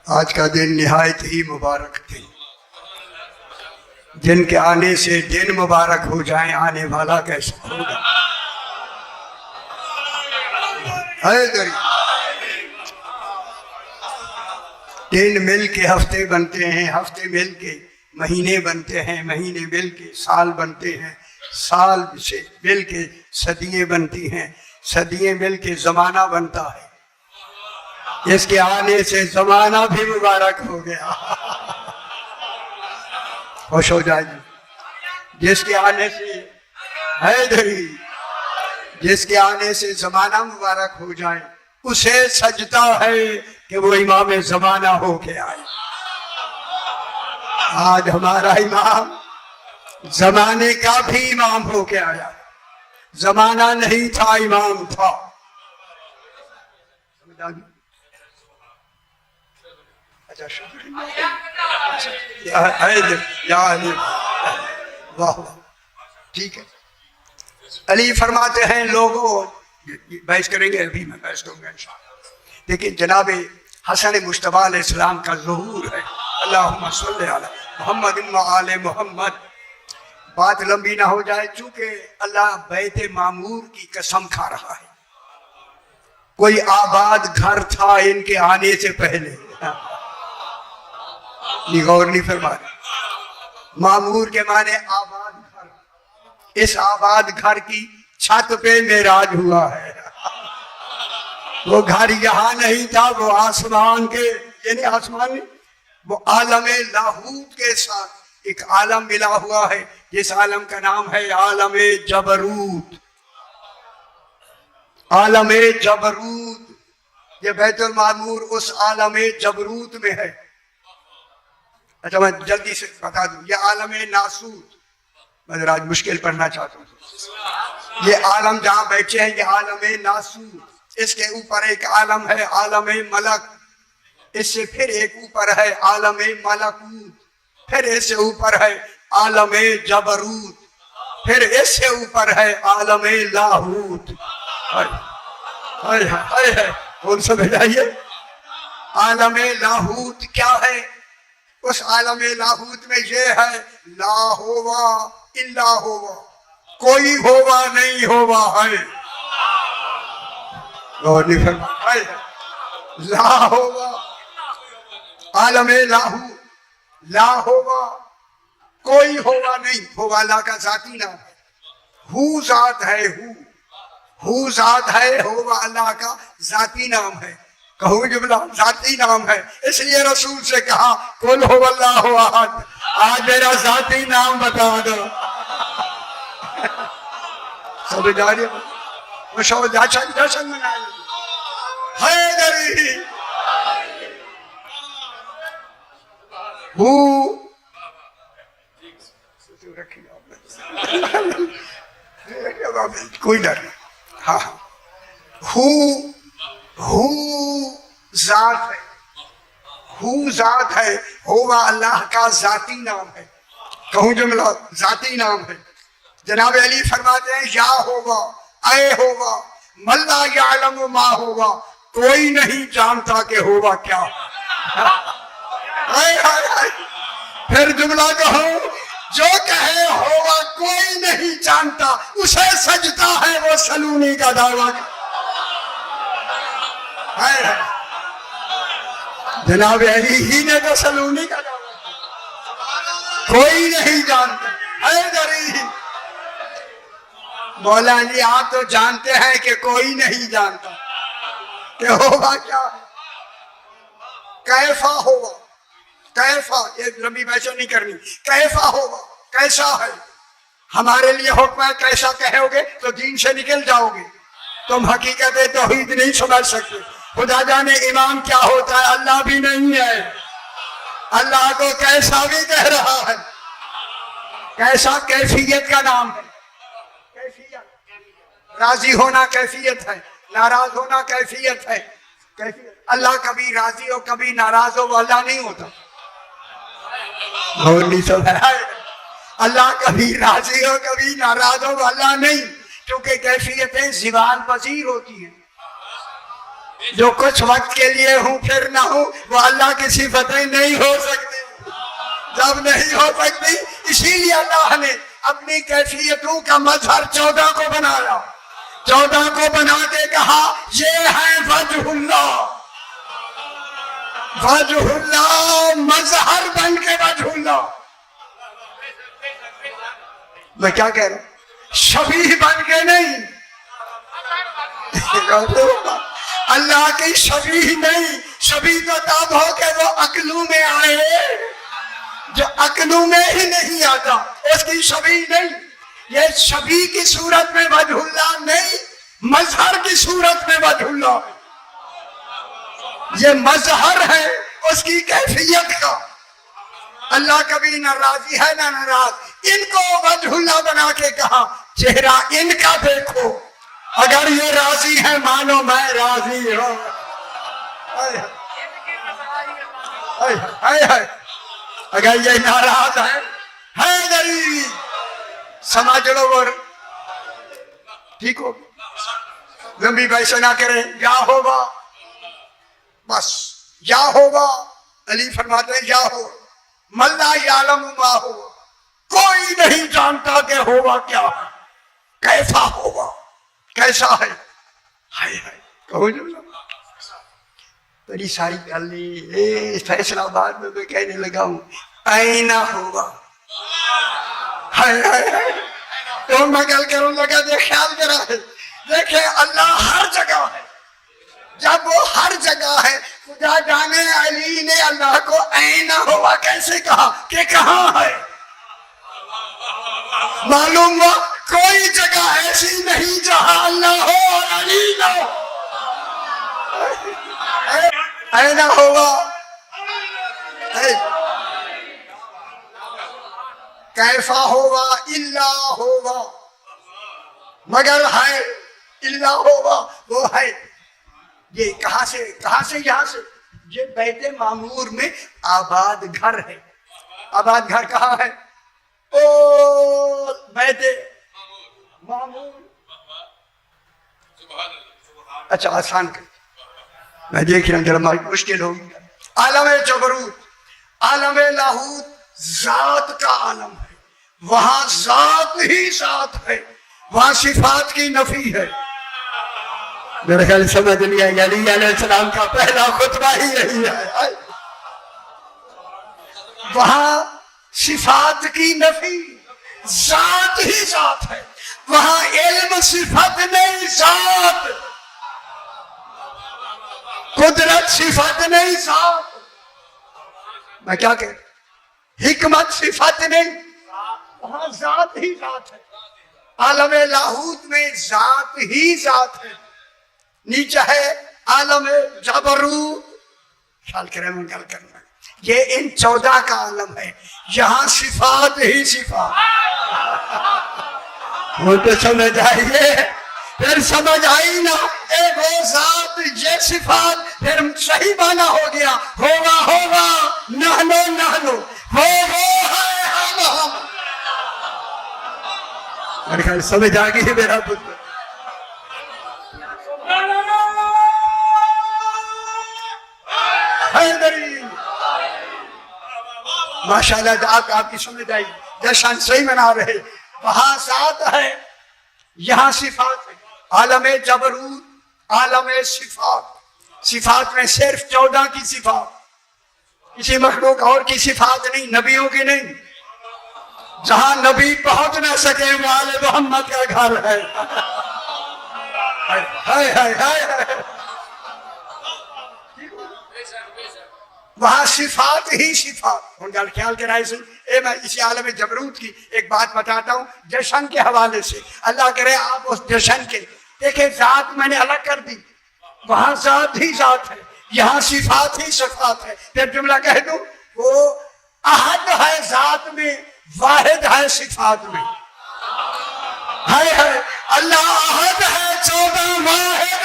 آج کا دن نہایت ہی مبارک دن، جن کے آنے سے دن مبارک ہو جائیں، آنے والا کیسا ہوگا؟ دن مل کے ہفتے بنتے ہیں، ہفتے مل کے مہینے بنتے ہیں، مہینے مل کے سال بنتے ہیں، سال سے مل کے صدییں بنتی ہیں، صدییں مل کے زمانہ بنتا ہے۔ جس کے آنے سے زمانہ بھی مبارک ہو گیا، خوش ہو جائے گی۔ جس کے آنے سے حیدری، جس کے آنے سے زمانہ مبارک ہو جائے، اسے سجدہ ہے کہ وہ امام زمانہ ہو کے آئے۔ آج ہمارا امام زمانے کا بھی امام ہو کے آیا، زمانہ نہیں تھا، امام تھا۔ اچھا یا علی، واہ واہ، ٹھیک ہے۔ علی فرماتے ہیں لوگوں، بحث کریں گے، ابھی میں بحث کروں گا انشاءاللہ، لیکن جناب حسن مجتبیٰ علیہ السلام کا ظہور ہے۔ اللہم صلی علی محمد و آل محمد۔ بات لمبی نہ ہو جائے، چونکہ اللہ بیت معمور کی قسم کھا رہا ہے۔ کوئی آباد گھر تھا ان کے آنے سے پہلے، غور نہیں فرمایا۔ معمور کے معنی آباد گھر، اس آباد گھر کی چھت پہ معراج ہوا ہے۔ وہ گھر یہاں نہیں تھا، وہ آسمان کے، یعنی آسمان نہیں، وہ عالم لاہوت کے ساتھ ایک عالم ملا ہوا ہے، جس عالم کا نام ہے عالم جبروت۔ عالم جبروت، یہ بیت المعمور اس عالم جبروت میں ہے۔ اچھا میں جلدی سے بتا دوں، یہ عالم ناسوت، میں ذرا آج مشکل پڑھنا چاہتا ہوں۔ یہ عالم جہاں بیٹھے ہیں، یہ عالم ناسوت، اس کے اوپر ایک عالم ہے عالم ملک، اس سے پھر ایک اوپر ہے عالم ملکوت، پھر اس سے اوپر ہے عالم جبروت، پھر اس سے اوپر ہے عالم لاہوت۔ کون سمجھ آئیے؟ عالم لاہوت کیا ہے؟ اس عالم لاہوت میں یہ ہے، لا ہوا الا ہوا، کوئی ہوا نہیں ہوا ہے۔ لا ہوا، عالم لاہوت، لا ہوا، کوئی ہوا نہیں، ہوا اللہ کا ذاتی نام ہے۔ ہو ذات ہے، ہو ذات ہے، ہوا اللہ کا ذاتی نام ہے۔ کہوں جملہ ذاتی نام ہے، اس لیے رسول سے کہا قل هو اللہ احد، آج میرا ذاتی نام بتا دو۔ سمجھ آ رہی ہے؟ مشہور جشن منائے حیدری، کوئی ڈر نہیں، ہاں ہو ذات ہے، ہو ذات ہے، ہوا اللہ کا ذاتی نام ہے۔ کہوں جملہ ذاتی نام ہے۔ جناب علی فرماتے ہیں یا ہوگا، اے ہوگا، من لا یعلم ما ہوگا، کوئی نہیں جانتا کہ ہوگا کیا۔ پھر جملہ کہو، جو کہے ہوگا کوئی نہیں جانتا، اسے سجدہ ہے وہ سلونی کا دعویٰ۔ جناب علی ہی نے تو سلونی کا دعویٰ، کوئی نہیں جانتا۔ حیدری، مولا علی آپ تو جانتے ہیں کہ کوئی نہیں جانتا کہ ہوگا کیا، کیفا ہوگا، کیفا، یہ لمبی بحث نہیں کرنی، کیفا ہوگا، کیسا ہے۔ ہمارے لیے حکم ہے کیسا کہو گے تو دین سے نکل جاؤ گے، تم حقیقت توحید نہیں سمجھ سکتے۔ خدا جانے امام کیا ہوتا ہے، اللہ بھی نہیں ہے، اللہ کو کیسا بھی کہہ رہا ہے۔ کیسا کیفیت کا نام ہے، کیفیت، راضی ہونا کیفیت ہے، ناراض ہونا کیفیت ہے۔ اللہ کبھی راضی ہو کبھی ناراض ہو، وہ اللہ نہیں ہوتا۔ اللہ کبھی راضی ہو کبھی ناراض ہو، وہ اللہ نہیں، کیونکہ کیفیتیں زوال پذیر ہوتی ہیں۔ جو کچھ وقت کے لیے ہوں پھر نہ ہوں وہ اللہ کی صفتیں نہیں ہو سکتی. جب نہیں ہو سکتی اسی لیے اللہ نے اپنی کیفیتوں کا مظہر 14 کو بنایا. 14 کو بنا کے کہا یہ ہے وجہ اللہ. وجہ اللہ مظہر بن کے وجہ اللہ. میں کیا کہہ رہا ہوں؟ شبیہ بن کے نہیں. اللہ کی شبیہ نہیں. شبیہ تو تب ہو کہ وہ عقلوں میں آئے. جو عقلوں میں ہی نہیں آتا اس کی شبیہ نہیں. یہ شبیہ کی صورت میں وجہ اللہ نہیں, مظہر کی صورت میں وجہ اللہ. یہ مظہر ہے اس کی کیفیت کا. اللہ کبھی نہ راضی ہے نہ ناراض. ان کو وجہ اللہ بنا کے کہا چہرہ ان کا دیکھو, اگر یہ راضی ہے مانو میں راضی ہوں. اگر یہ ناراض ہے غریب سمجھ لو اور ٹھیک ہو. لمبی بحث نہ کریں. یا ہوگا بس یا ہوگا. علی فرماتے ہیں یا ہو ملا یعلم ما ہو. کوئی نہیں جانتا کہ ہوگا کیا ہے, کیسا ہوگا, کیسا ہے. ہائے ہائے کہو جو بڑی ساری گل فیصلہ آباد میں کہنے لگا ہوں آئینہ ہوگا. ہائے ہائے ہائے تو میں گل کروں لگا دے خیال کرا ہے. دیکھیں اللہ ہر جگہ ہے. جب وہ ہر جگہ ہے خدا جانے علی نے اللہ کو آئینہ ہوا کیسے کہا کہ کہاں ہے. معلوم ہوا کوئی جگہ ایسی نہیں جہاں اللہ ہو اور علی نہ ہو. آئینہ ہوگا کیفا ہوگا اللہ ہوگا مگر ہے اللہ ہوگا وہ ہے. یہ کہاں سے یہاں سے یہ بیت معمور میں آباد گھر ہے. آباد گھر کہاں ہے؟ او بیت معمور. اچھا آسان کر میں دیکھ رہا ہوں ذرا مشکل ہوگی. عالم جبروت عالم لاہوت ذات کا عالم ہے. وہاں ذات ہی ذات ہے. وہاں صفات کی نفی ہے. میرے خیال سمجھ نہیں آئی. علی علیہ السلام کا پہلا خطبہ ہی یہی ہے. وہاں صفات کی نفی, ذات ہی ذات ہے. وہاں علم صفت نہیں ذات, قدرت صفت نہیں ذات. میں کیا کہہ رہا, حکمت صفت نہیں, وہاں ذات ہی ذات ہے. عالم لاہوت میں ذات ہی ذات ہے. نیچے ہے عالم جبروت. خیال کریں میں گل کرنا, یہ ان 14 کا عالم ہے. یہاں صفات ہی صفات. وہ تو سمجھ آئیے پھر سمجھ آئی نا وہ ذات یہ صفات پھر صحیح مانا ہو گیا. ہوگا نحنو وہ ہے ہم. میرے خیال سمجھ آ گئی میرا پتر. ماشاء اللہ آپ کی سمجھ آئی. جشن صحیح منا رہے. وہاں ذات ہے یہاں صفات ہے. عالم جبروت عالم صفات. صفات میں صرف 14 کی صفات, کسی مخلوق اور کی صفات نہیں, نبیوں کی نہیں. جہاں نبی پہنچ نہ سکے وہ آل محمد کا گھر ہے. وہاں صفات ہی صفات. ہوں گل خیال کرائے سے میں اسی عالم جبروت کی ایک بات بتاتا ہوں جشن کے حوالے سے. اللہ کرے آپ اس جشن کے دیکھیں ذات میں نے الگ کر دی. وہاں ذات ہی ذات ہے, یہاں صفات ہی صفات ہے. پھر جملہ کہہ دوں وہ احد ہے ذات میں, واحد ہے صفات میں. ہے اللہ احد ہے 14 واحد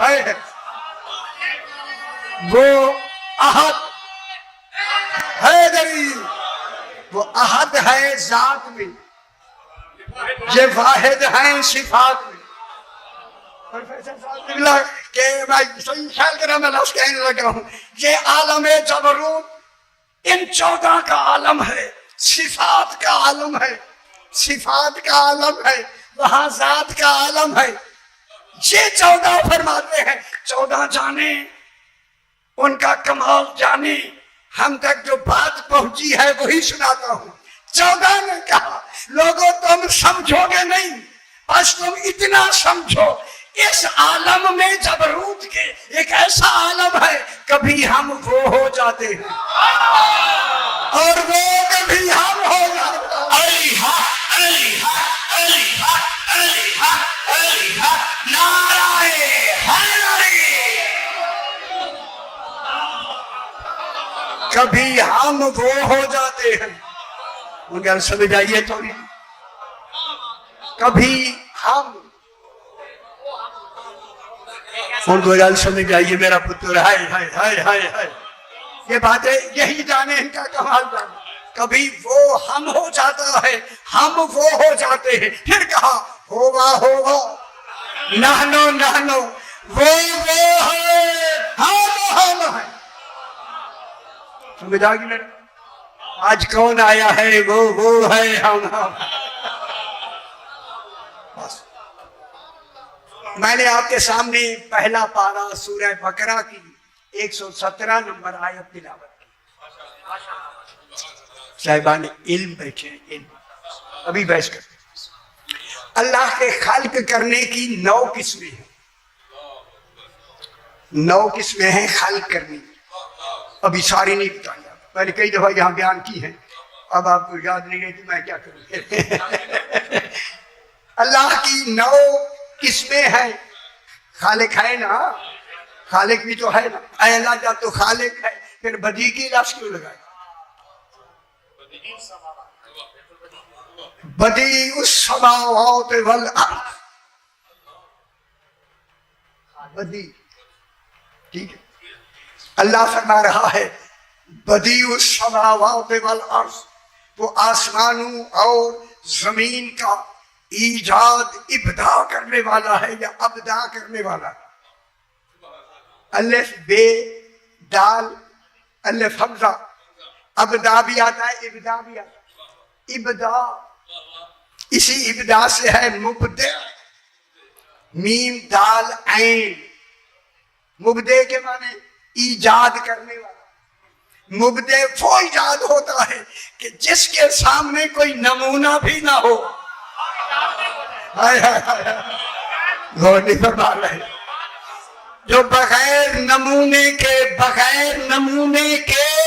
ہے. وہ احد ہے دلیل, وہ احد ہے ذات میں, یہ واحد ہیں صفات میں. پروفیسر صاحب نکلا کہ میں صحیح خیال کرا میں لفظ کہنے لگا ہوں. یہ عالم جبروت ان 14 کا عالم ہے, صفات کا عالم ہے, صفات کا عالم ہے, وہاں ذات کا عالم ہے. یہ 14 فرماتے ہیں 14 جانے, ان کا کمال جانے. ہم تک جو بات پہنچی ہے وہی سناتا ہوں. 14 نے کہا لوگوں تم سمجھو گے نہیں, بس تم اتنا سمجھو اس عالم میں جبروت کے ایک ایسا عالم ہے, کبھی ہم وہ ہو جاتے ہیں اور وہ کبھی ہم ہو جاتے ہیں. کبھی ہم وہ ہو جاتے ہیں. ان کا سمجھ آئیے تھوڑی. کبھی ہم ان کو گل سمجھ آئیے میرا پتر. ہائے ہائے ہائے ہائے ہائے, یہ باتیں یہی جانے ان کا کمال جانے. کبھی وہ ہم ہو جاتا ہے, ہم وہ ہو جاتے ہیں. پھر کہا ہوگا ہوگا, نہنو نہنو, وہ ہے, ہم ہے. سمجھ آ گئی میرا. آج کون آیا ہے, وہ ہے, ہم. بس میں نے آپ کے سامنے پہلا پارہ سورہ بقرہ کی 117 نمبر آیت تلاوت کی. صاحبان علم بیٹھے ہیں, علم ابھی بحث کرتے ہیں. اللہ کے خلق کرنے کی 9 قسمیں ہیں. 9 قسمیں ہیں خلق کرنے کی. ابھی ساری نہیں بتائیں, میں نے کئی دفعہ یہاں بیان کی ہیں, اب آپ کو یاد نہیں ہے تو میں کیا کروں. اللہ کی 9 قسمیں ہیں. خالق ہے نا, خالق بھی تو ہے نا. اے اللہ جب تو خالق ہے پھر بدی کی لفظ کیوں لگائے. بدی السماوات والارض, بدی, ٹھیک ہے. اللہ فرما رہا ہے بدیع السماوات والارض, وہ آسمانوں اور زمین کا ایجاد ابدا کرنے والا ہے یا ابدا کرنے والا ہے. الف بے دال الف حمزہ, ابدا بھی آتا ہے ابدا بھی آتا ہے. ابدا اسی ابدا سے ہے مبدع, میم دال عین. مبدع کے معنی ایجاد کرنے والا. مبدع وہ ایجاد ہوتا ہے کہ جس کے سامنے کوئی نمونہ بھی نہ ہو. غور نہیں فرما رہے. جو بغیر نمونے کے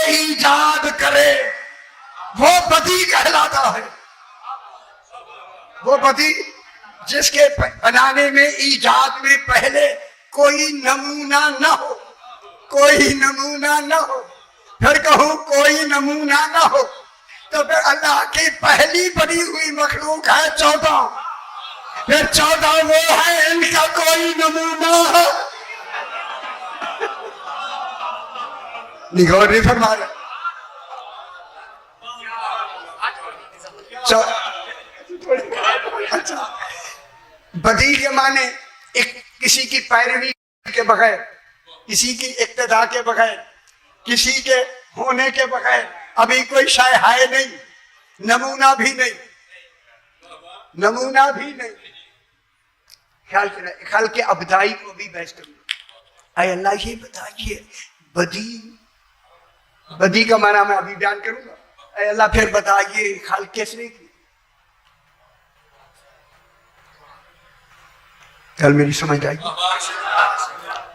ایجاد کرے وہ بدی کہلاتا ہے. وہ بدی جس کے بنانے میں ایجاد میں پہلے کوئی نمونہ نہ ہو, کوئی نمونہ نہ ہو. پھر کہوں کوئی نمونہ نہ ہو تو پھر اللہ کی پہلی بنی ہوئی مخلوق ہے 14. پھر 14 وہ ہے ان کا کوئی نمونہ ہے. غور نہیں فرما رہے. بدی کے معنی کسی کی پیروی کے بغیر, کسی کی اقتداء کے بغیر, کسی کے ہونے کے بغیر ابھی کوئی شے ہے نہیں, نمونہ بھی نہیں, نمونہ بھی نہیں. خیال کریں خلق ابدائی کو بھی بحث کروں. اے اللہ یہ بتائیے بدی کا معنی میں ابھی بیان کروں گا. اے اللہ پھر بتائیے خلق کس نے کی. کل میری سمجھ آئی.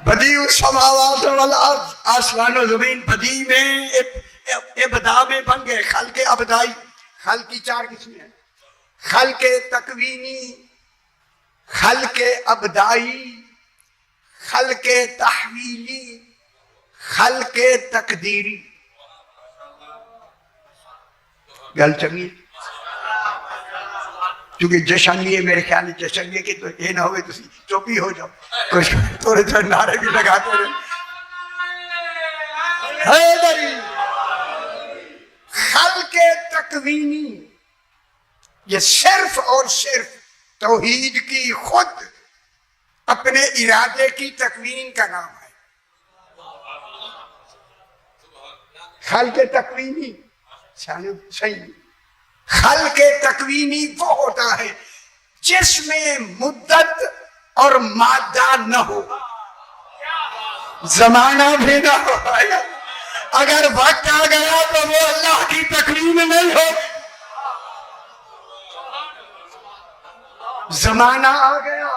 بدیع السماوات والارض, آسمان و زمین بدی میں ابدا میں بن گئے. خلق ابدائی, خلق کی 4 قسمیں ہیں. خلق تکوینی, خلق ابدائی, خلق تحویلی, خلق تقدیری. گل چنگی کیونکہ جشن نہیں ہے میرے خیال میں. جشن یہ کہ تو یہ نہ ہوئے تو چوپی ہو جاؤ, کچھ تھوڑے تھوڑے نعرے بھی لگاتے رہے. خلق تکوینی یہ صرف اور صرف توحید کی خود اپنے ارادے کی تکوین کا نام ہے. خلق تکوینی صحیح. خلق تکوینی وہ ہوتا ہے جس میں مدت اور مادہ نہ ہو, زمانہ بھی نہ ہو. اگر وقت آ گیا تو وہ اللہ کی تکوین نہیں ہو. زمانہ آ گیا,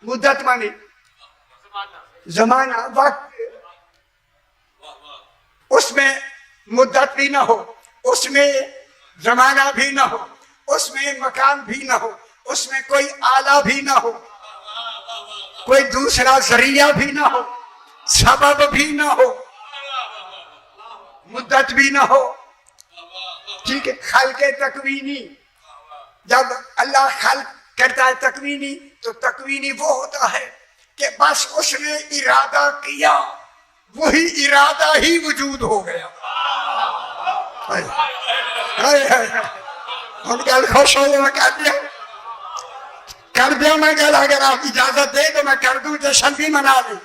مدت مانی زمانہ, وقت, اس میں مدت بھی نہ ہو, اس میں زمانہ بھی نہ ہو, اس میں مکان بھی نہ ہو, اس میں کوئی آلہ بھی نہ ہو, کوئی دوسرا ذریعہ بھی نہ ہو, سبب بھی نہ ہو, مدت بھی نہ ہو. ٹھیک ہے. خلق تکوینی, جب اللہ خلق کرتا ہے تکوینی, تو تکوینی وہ ہوتا ہے کہ بس اس نے ارادہ کیا, وہی ارادہ ہی وجود ہو گیا. ان گل خوش ہو میں کر دیا میں گل, اگر آپ اجازت دے تو میں کر دوں, جشن بھی منا دوں.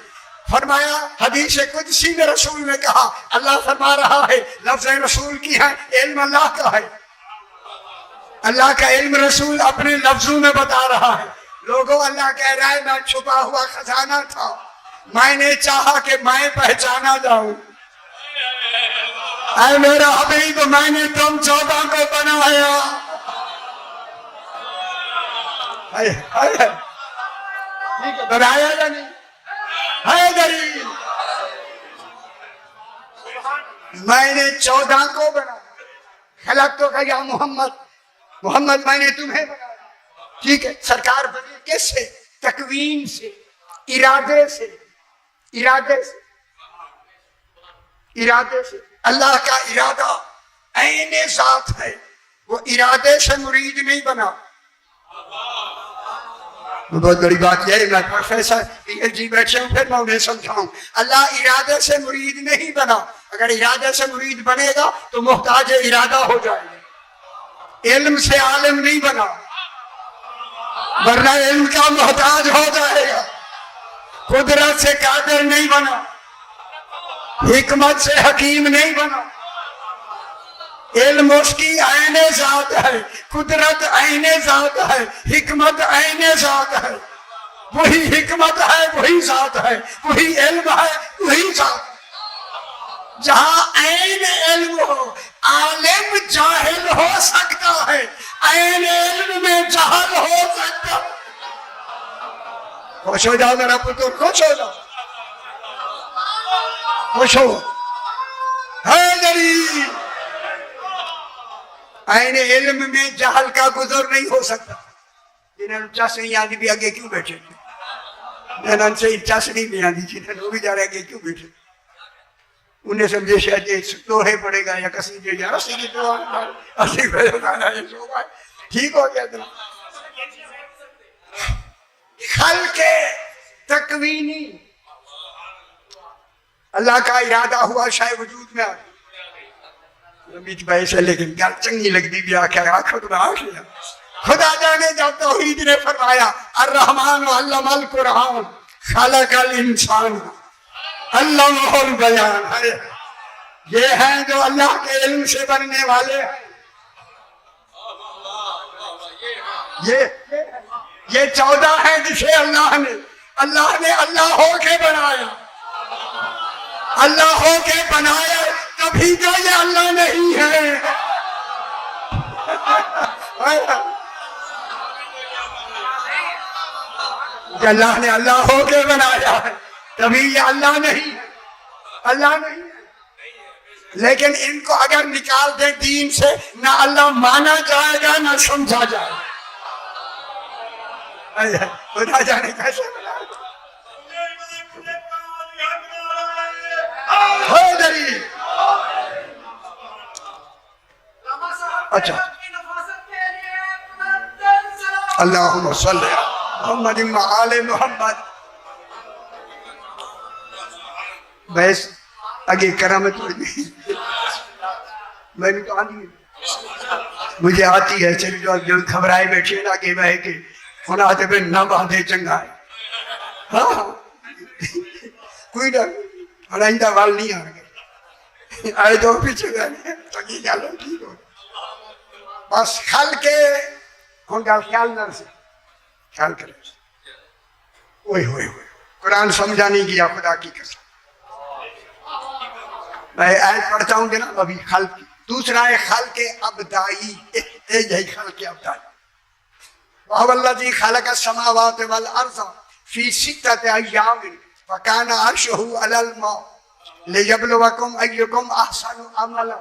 فرمایا حدیث قدسی میں رسول نے کہا, اللہ فرما رہا ہے لفظ رسول کی ہے, علم اللہ کا ہے. اللہ کا علم رسول اپنے لفظوں میں بتا رہا ہے. لوگوں, اللہ کہہ رہا ہے میں چھپا ہوا خزانہ تھا, میں نے چاہا کہ میں پہچانا جاؤں. اے میرا حبیب, میں نے تم 14 کو بنایا. بنایا یا نہیں ہے غریب, میں نے 14 کو بنایا. خلق تو کہا محمد, محمد میں نے تمہیں بنایا. ٹھیک ہے. سرکار بنے کس سے؟ تکوین سے, ارادے سے, ارادے سے, ارادے سے. اللہ کا ارادہ عین ذات ہے, وہ ارادے سے مرید نہیں بنا. بہت بڑی بات یہ ہے, میں پروفیسر پی ایچ ڈی بیٹھے ہوں, پھر میں انہیں سمجھاؤں. اللہ ارادے سے مرید نہیں بنا. اگر ارادے سے مرید بنے گا تو محتاج ارادہ ہو جائے گا. علم سے عالم نہیں بنا, ورنہ علم کا محتاج ہو جائے گا. قدرت سے قادر نہیں بنا, حکمت سے حکیم نہیں بنا. علم اس کی عین ذات ہے, قدرت عین ذات ہے, حکمت عین ذات ہے. وہی حکمت ہے, وہی ذات ہے, وہی علم ہے, وہی ذات ہے. جہاں عین علم ہو, عالم جاہل ہو سکتا ہے, عین علم میں جہل ہو سکتا ہے. خوش ہو جاؤ میرا پتر, خوش ہو جاؤ, خوش ہو. غریب, عین علم میں جہل کا گزر نہیں ہو سکتا. جنہوں چس نہیں آتی بھی آگے کیوں بیٹھے, جنہوں سے چس نہیں آتی جنہوں بھی جا رہے آگے کیوں بیٹھے. انہیں سمجھے شاید لوہے پڑے گا یا کسی جو یا رسی کی تو اسی پہ کھانا ہے سو گئے, ٹھیک ہو گیا. اتنا خلق تکوینی, اللہ کا ارادہ ہوا شاید وجود میں آ گئی. بیچ بھائی سے لیکن گل چنگی لگتی بھی آخر آخر میں آ گیا. خدا جانے جب توحید نے فرمایا الرحمن علم القرآن خلق الانسان علمہ البیان, یہ ہیں جو اللہ کے علم سے بننے والے ہیں. یہ 14 ہیں جسے اللہ نے اللہ ہو کے بنایا. اللہ ہو کے بنایا تبھی تو یہ اللہ نہیں ہے. اللہ نے اللہ ہو کے بنایا ہے تبھی یہ اللہ نہیں ہے, اللہ نہیں ہے. لیکن ان کو اگر نکال دیں دین سے, نہ اللہ مانا جائے گا نہ سمجھا جائے گا. خدا جانے کیسے بنایا. اچھا, اللہم صلی محمد آل محمد. بس آگے کرامت میں نے تو آنی مجھے آتی ہے. چلی جو گھبرائے بیٹھے آگے بہ کے ہونا آتے پہ نہ باندھے چنگا ہے. ہاں کوئی ڈر اور آئندہ وال نہیں آ گئے آئے دو پیچھے گئے تو یہ چلو ٹھیک ہو بس خل کے ہوں گا خیال نہ سے خیال کرے اوئے ہوئے ہوئے قرآن سمجھا نہیں گیا خدا کی قسم میں آیت پڑھتا ہوں گے نا ابھی خل کی دوسرا ہے خل کے ابدائی یہی خل کے ابدائی وَهُوَ الَّذِي خَلَقَ السَّمَاوَاتِ وَالْأَرْضَ فِي سِتَّةِ أَيَّامٍ وَكَانَ عَرْشُهُ عَلَى الْمَاءِ لِيَبْلُوَكُمْ أَيُّكُمْ أَحْسَنُ عَمَلًا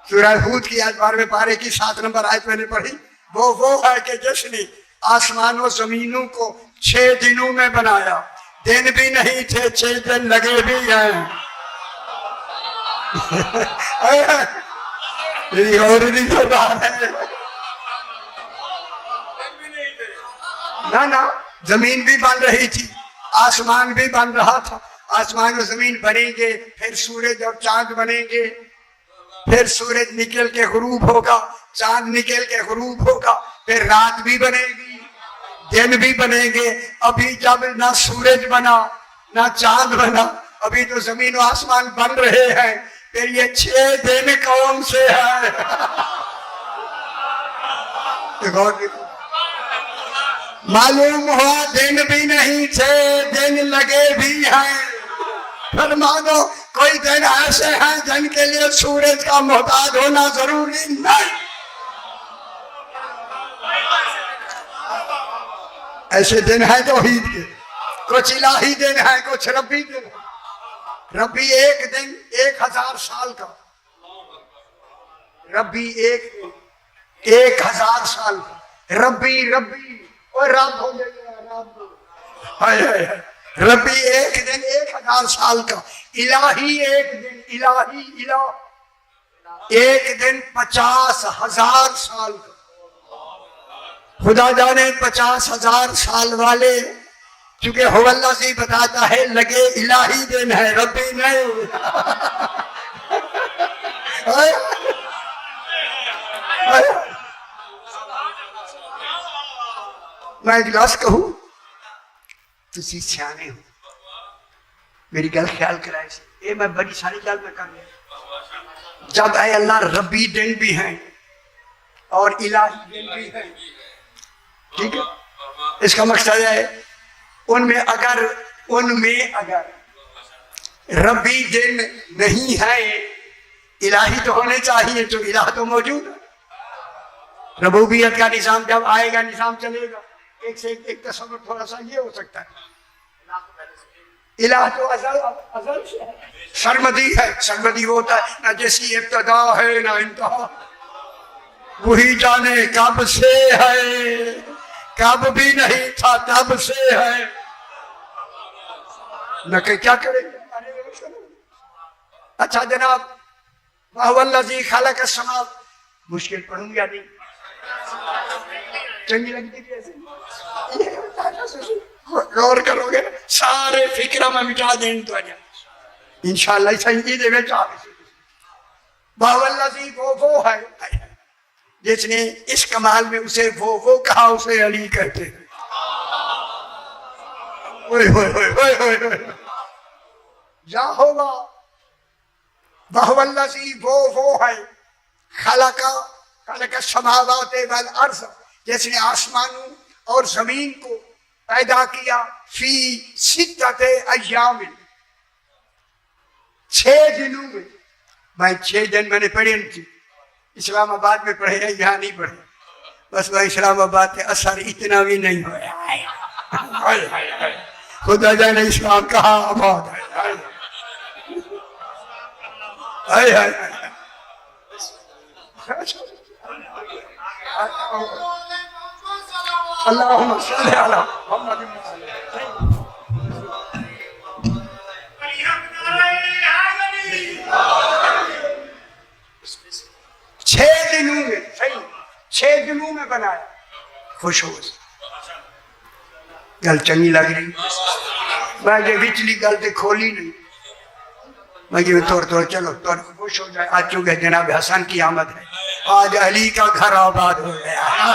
سورہ ہود کی آیت 12ویں پارے کی 7 نمبر آیت میں نے پڑھی وہ ہے کہ جس نے آسمان و زمینوں کو 6 دنوں میں بنایا دن بھی نہیں تھے 6 دن لگے بھی ہیں میری اور نہیں پتا ہے نہ زمین بھی بن رہی تھی آسمان بھی بن رہا تھا آسمان و زمین بنیں گے پھر سورج اور چاند بنیں گے پھر سورج نکل کے غروب ہوگا چاند نکل کے غروب ہوگا پھر رات بھی بنے گی دن بھی بنیں گے ابھی جب نہ سورج بنا نہ چاند بنا ابھی تو زمین و آسمان بن رہے ہیں پھر یہ 6 دن کون سے ہے معلوم ہوا دن بھی نہیں تھے دن لگے بھی ہیں فرمانو کوئی دن ایسے ہیں جن کے لیے سورج کا محتاج ہونا ضروری نہیں ایسے دن ہیں توحید کے کچھ الہی دن ہیں کچھ ربی دن ہیں ربی ایک دن 1000 سال کا ربی ایک دن 1000 سال کا ربی اور رب ہو گیا ربی ایک دن 1000 سال کا الہی ایک دن الہ ایک دن 50,000 سال کا خدا جانے 50,000 سال والے چونکہ ہو اللہ سے بتاتا ہے لگے الہی دن ہے ربی نہیں میں ایک لفظ کہوں تسی سیانے ہو میری گل خیال کرائے سے اے میں بڑی ساری گل میں کر لیا جب اے اللہ ربی دن بھی ہیں اور الہی دن بھی ہیں ٹھیک ہے اس کا مقصد ہے ان میں اگر ربی دن نہیں ہے الہی تو ہونے چاہیے تو الہ تو موجود ہے ربوبیت کا نظام جب آئے گا نظام چلے گا ایک سے ایک تصور تھوڑا سا یہ ہو سکتا ہے الہ تو ازل سے ہے سرمدی ہے سرمدی ہوتا ہے نہ جیسی ابتدا ہے نہ انتہا وہی جانے کب سے ہے کب بھی نہیں تھا تب سے ہے نہ کہ کیا کریں گے اچھا جناب وَهُوَ الَّذِي خَلَقَ السَّمَاوَاتِ مشکل پڑھوں گا نہیں چنگی لگتی کیسے غور کرو گے سارے فکرہ میں مٹا دیں تو انشاءاللہ سنجی دے میں چاہے وَهُوَ الَّذِي وہ ہے جس نے اس کمال میں اسے وہ کہا اسے علی کہتے ہیں یا ہوگا وَهُوَ الَّذِي وہ ہے خلق السماوات والارض جس نے آسمانوں اور زمین کو پیدا کیا فی 6 ایام 6 دنوں میں میں 6 دن میں نے پڑھے نہیں تھی اسلام آباد میں پڑھے ہیں یہاں نہیں پڑھے بس وہ اسلام آباد کے اثر اتنا بھی نہیں ہوا خدا جانے اسلام کہاں آباد ہے اللہم صلی علی محمد 6 دنوں میں 6 دنوں میں بنایا خوش ہو گل چنگی لگ رہی میں یہ وچلی گل تے کھولی نہیں میں یہ توڑ چلو تو خوش ہو جائے آج چونکہ جناب حسن کی آمد ہے آج علی کا گھر آباد ہو گیا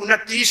29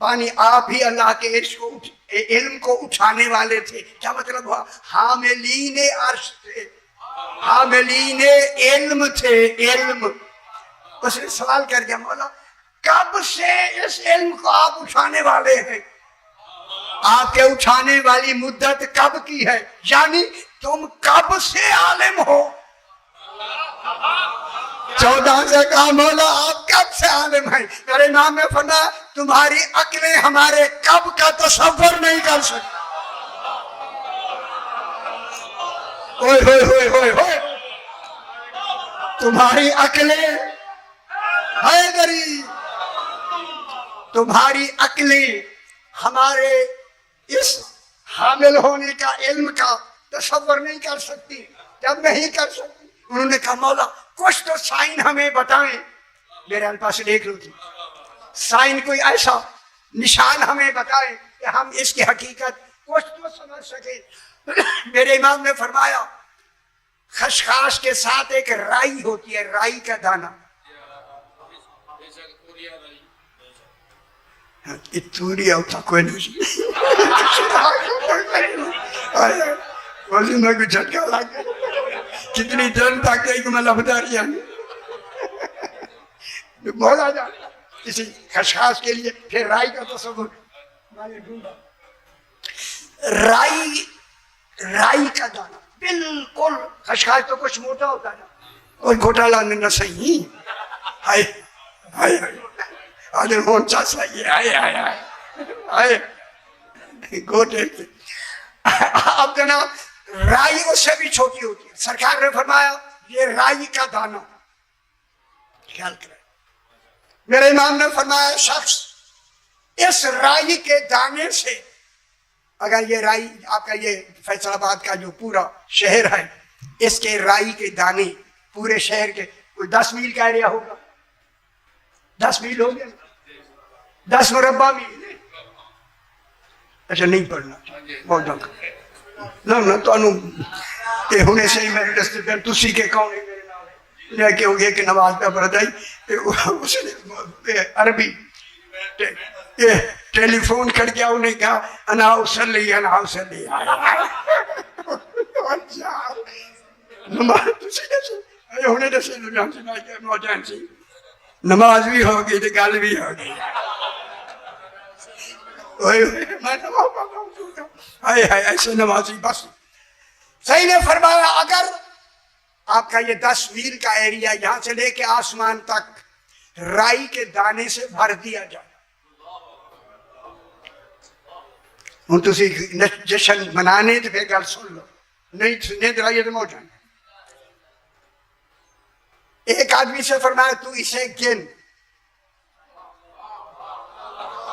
پانی آپ ہی اللہ کے عرش کو علم کو اٹھانے والے تھے. کیا مطلب ہوا؟ حاملین عرش تھے, حاملین علم تھے, علم. اس نے سوال کر دیا, مولا کب سے اس علم کو آپ اٹھانے والے ہیں؟ آپ کے اٹھانے والی مدت کب کی ہے؟ یعنی تم کب سے عالم ہو؟ 14 سے کہا مولا آپ کب سے عالم ہیں؟ میرے امام نے فرمایا تمہاری عقلیں ہمارے کب کا تصور نہیں کر سکتی. اوئے ہوئے ہوئے ہوئے ہوئے, تمہاری عقلیں حیدری, تمہاری عقلیں ہمارے اس حامل ہونے کا علم کا تصور نہیں کر سکتی. جب نہیں کر سکتی, انہوں نے کہا مولا کچھ تو سائن ہمیں بتائیں. میرے پاس دیکھ لو تھی, سائن کوئی ایسا نشان ہمیں بتائیں کہ ہم اس کی حقیقت کچھ تو سمجھ سکیں. میرے امام نے فرمایا خشخاش کے ساتھ ایک رائی ہوتی ہے, رائی کا دانہ. توریا ہوتا کوئی نہیں, میں کو جھٹکا لگ گیا. کتنی دن تک ایک میں لبداریاں بولا جا کسی خشخاش کے لیے. پھر رائی کا تصور, رائی, رائی کا دانہ بالکل. خشخاش تو کچھ موٹا ہوتا ہے, کوئی گھوٹالا نہ صحیح. ہائے ہائے آدھے ہون چاہ صحیح, ہائے ہائے ہائے گھوٹے. اب جناب رائی اس سے بھی چھوٹی ہوتی ہے. سرکار نے فرمایا یہ رائی کا دانہ, خیال کریں. میرے امام نے فرمایا شخص اس رائی کے دانے سے, اگر یہ رائی آپ کا یہ فیصل آباد کا جو پورا شہر ہے, اس کے رائی کے دانے پورے شہر کے کوئی 10 میل کا ایریا ہوگا, 10 میل ہو گیا, 10 مربع میل. اچھا نہیں پڑھنا بہت ڈنک نہ تو یہ ہونے سے ہی میرے رستے پہ تسی کے کون ہے میرے نام ہے کہ ہو گیا کہ نماز پہ پڑھ دائی اس نے عربی ٹیلی فون کر کے انہیں کہا انا اسلی انا اسلی. نماز تسی جیسے ہونے جیسے نوجوان سی نماز بھی ہوگی تو گل بھی ہوگی. ایسے نمازی بس. صحیح نے فرمایا اگر آپ کا یہ 10 میل کا ایریا یہاں سے لے کے آسمان تک رائی کے دانے سے بھر دیا جائے, ہوں تسی جشن منانے تو پھر گل سن لو, نہیں سننے تو رائیے تو موجود. ایک آدمی سے فرمایا تو اسے گن,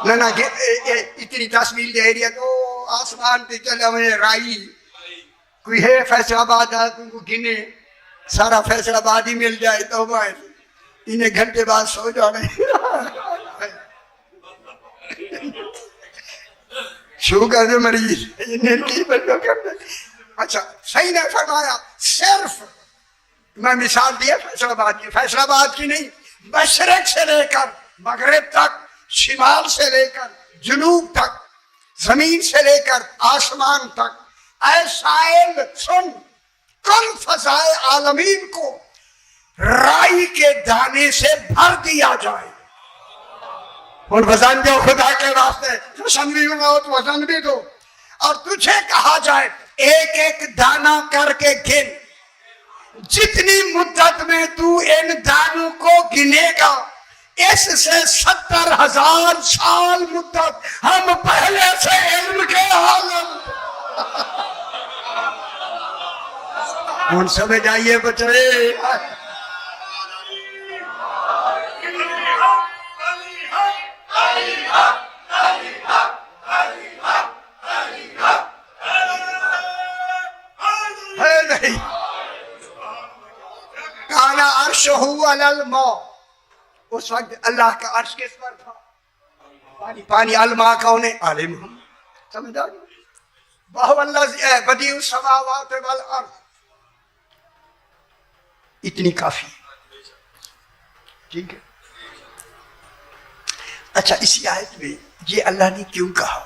نہ اتنی 10 میل کا ایریا تو آسمان پہ چلے ہوئے رائی, کوئی ہے فیصل آباد ہے کوئی کو گنے, سارا فیصل آباد ہی مل جائے تو انہیں گھنٹے بعد سو جانے. شو کر دے مریض. اچھا صحیح نے فرمایا صرف میں مثال دیا فیصل آباد کی, فیصل آباد کی نہیں, مشرق سے لے کر مغرب تک, شمال سے لے کر جنوب تک, زمین سے لے کر آسمان تک. اے سائل سن, کل فضائے عالمین کو رائی کے دانے سے بھر دیا جائے. اور وزن دو خدا کے واسطے, وزن بھی ہو تو وزن بھی دو, اور تجھے کہا جائے ایک ایک دانہ کر کے گن. جتنی مدت میں تو ان دانوں کو گنے گا اس سے 70,000 سال مدت ہم پہلے سے علم کے عالم. ان سمجھ آئیے بچے. ہے نہیں کانا عرشہ علی الماء, اس وقت اللہ کا عرش کس پر تھا؟ پانی. پانی الماء کون ہے؟ عالم ہم. سمجھ آ گئی. وَهُوَ الَّذِي بَدِيعُ السَّمَاوَاتِ وَالْأَرْضِ. اتنی کافی, ٹھیک ہے. اچھا اسی آیت میں یہ اللہ نے کیوں کہا؟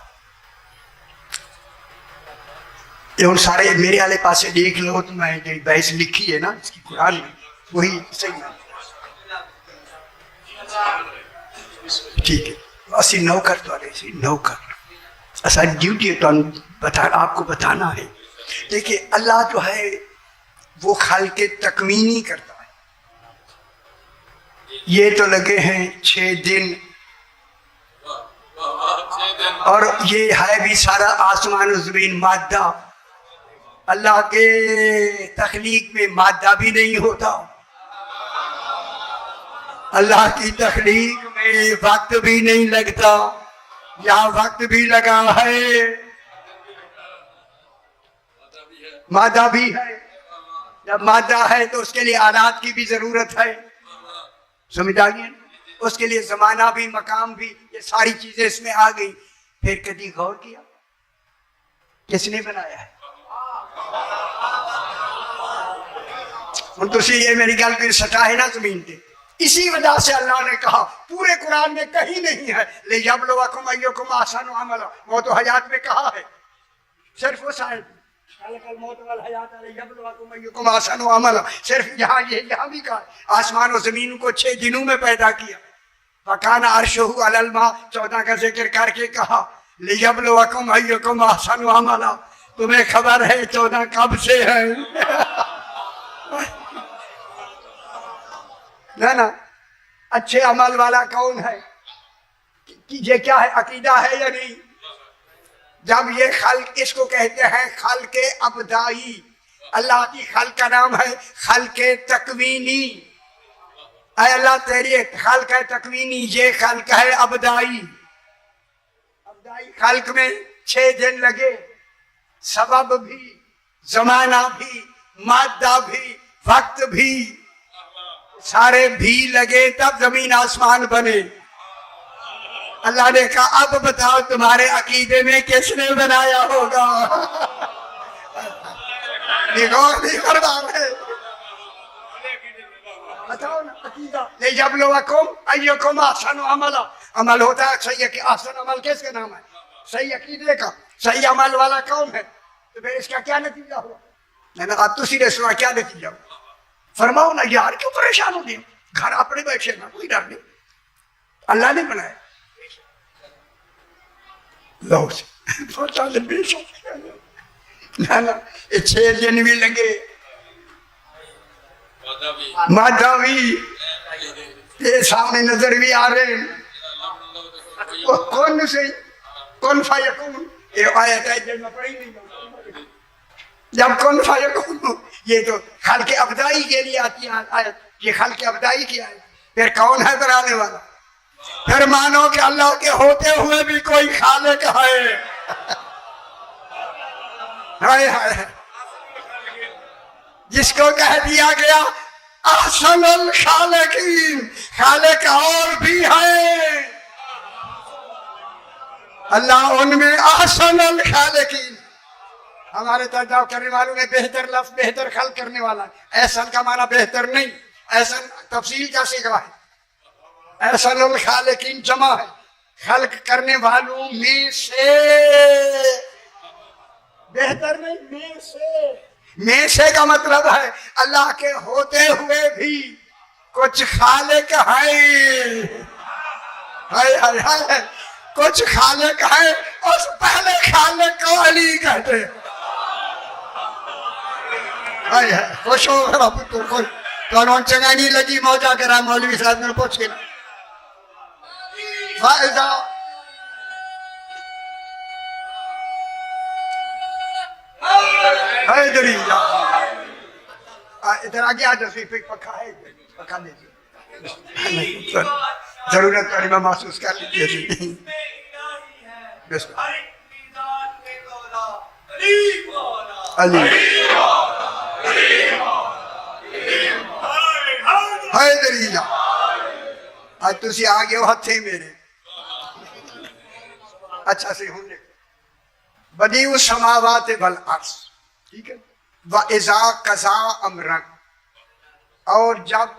یہ ان سارے میرے والے پاس سے دیکھ لو تو میں جو بحث لکھی ہے نا اس کی قرآن میں وہی صحیح ہے. ٹھیک ہے اسی نوکر تو اسی نوکر ایسا ڈیوٹی ہے آپ کو بتانا ہے. دیکھیے اللہ جو ہے وہ خالق تکوینی کرتا ہے. یہ تو لگے ہیں 6 دن اور یہ ہے بھی سارا آسمان و زمین مادہ. اللہ کے تخلیق میں مادہ بھی نہیں ہوتا. اللہ کی تخلیق میں وقت بھی نہیں لگتا. یہاں وقت بھی لگا ہے مادہ بھی ہے. جب مادہ ہے تو اس کے لیے آلات کی بھی ضرورت ہے. سمجھ آ گئی؟ اس کے لیے زمانہ بھی مقام بھی یہ ساری چیزیں اس میں آ گئی. پھر کبھی غور کیا کس نے بنایا ہے؟ ہن تو یہ میری گل کوئی سٹا ہے نا زمین پہ. اسی وجہ سے اللہ نے کہا پورے قرآن میں کہیں نہیں ہے لِيَبْلُوَكُمْ أَيُّكُمْ أَحْسَنُ عَمَلًا. موت و حیات میں کہا ہے صرف اس آیت خلق الموت والحیات لِيَبْلُوَكُمْ أَيُّكُمْ أَحْسَنُ عَمَلًا. صرف یہاں بھی کہا آسمان و زمین کو 6 دنوں میں پیدا کیا. وَكَانَ عَرْشُهُ عَلَى الْمَاءِ 14 کا ذکر کر کے کہا لِيَبْلُوَكُمْ أَيُّكُمْ أَحْسَنُ عَمَلًا. تمہیں خبر ہے 14 کب سے ہے؟ نا اچھے عمل والا کون ہے؟ یہ کیا ہے عقیدہ ہے یا نہیں؟ جب یہ خلق اس کو کہتے ہیں خلق ابدائی. اللہ کی خلق کا نام ہے خلق تکوینی. اے اللہ تیری خلق ہے تکوینی یہ خلق ہے ابدائی. ابدائی خلق میں 6 دن لگے. سبب بھی زمانہ بھی مادہ بھی وقت بھی سارے بھی لگے تب زمین آسمان بنے. اللہ نے کہا اب بتاؤ تمہارے عقیدے میں کس نے بنایا ہوگا؟ نہیں کرنا ہے بتاؤ نا عقیدہ. لِيَبْلُوَكُمْ أَيُّكُمْ أَحْسَنُ عَمَلًا. عمل ہوتا ہے صحیح کہ احسن عمل کس کا نام ہے؟ صحیح عقیدے کا. صحیح عمل والا کون ہے؟ تو پھر اس کا کیا نتیجہ ہوا؟ میں نے کہا تسی نے سنا کیا نتیجہ ہوا؟ فرماؤ نا یار کیوں پریشان ہو گئے؟ گھر اپنے بیٹھے نا کوئی ڈر نہیں. اللہ نے بنایا. لو سے بے شک نا یہ 6 دن بھی لگے مادہ بھی یہ سامنے نظر بھی آ رہے ہیں. کون سے کون فیکون یہ آیت ہے جب میں پڑھی نہیں. جب کون فیکون یہ تو خلق ابدائی کے لیے آتی ہے آیت. یہ خلق ابدائی کی آیت. پھر کون ہے بنانے والا؟ پھر مانو کہ اللہ کے ہوتے ہوئے بھی کوئی خالق ہے. جس کو کہہ دیا گیا احسن الخالقین. خالق اور بھی ہے اللہ ان میں احسن الخالقین. ہمارے ترجمہ کرنے والوں نے بہتر لفظ بہتر خلق کرنے والا. احسن کا معنی بہتر نہیں. احسن تفصیل کا سیکھا ہے. احسن الخالقین جمع ہے خلق کرنے والوں میں سے. بہتر نہیں میں سے کا مطلب ہے اللہ کے ہوتے ہوئے بھی کچھ خالق ہیں. کچھ خالق ہیں. اس پہلے خالق کو علی کہتے ہیں. خوش ہو رب تو کوئی تو چنگا نہیں لگی موجہ کرا مولوی صاحب نے پوچھ کے فائدہ ادھر آگے آ جاؤ. پکا ہے پکا دیجیے ضرورت پر میں محسوس کر لیجیے. علی حیدری آج تسی آگے ہو ہتھے میرے اچھا سے ہونے بدیع السماوات والارض. ٹھیک ہے. وَإِذَا قَضَىٰ أَمْرًا اور جب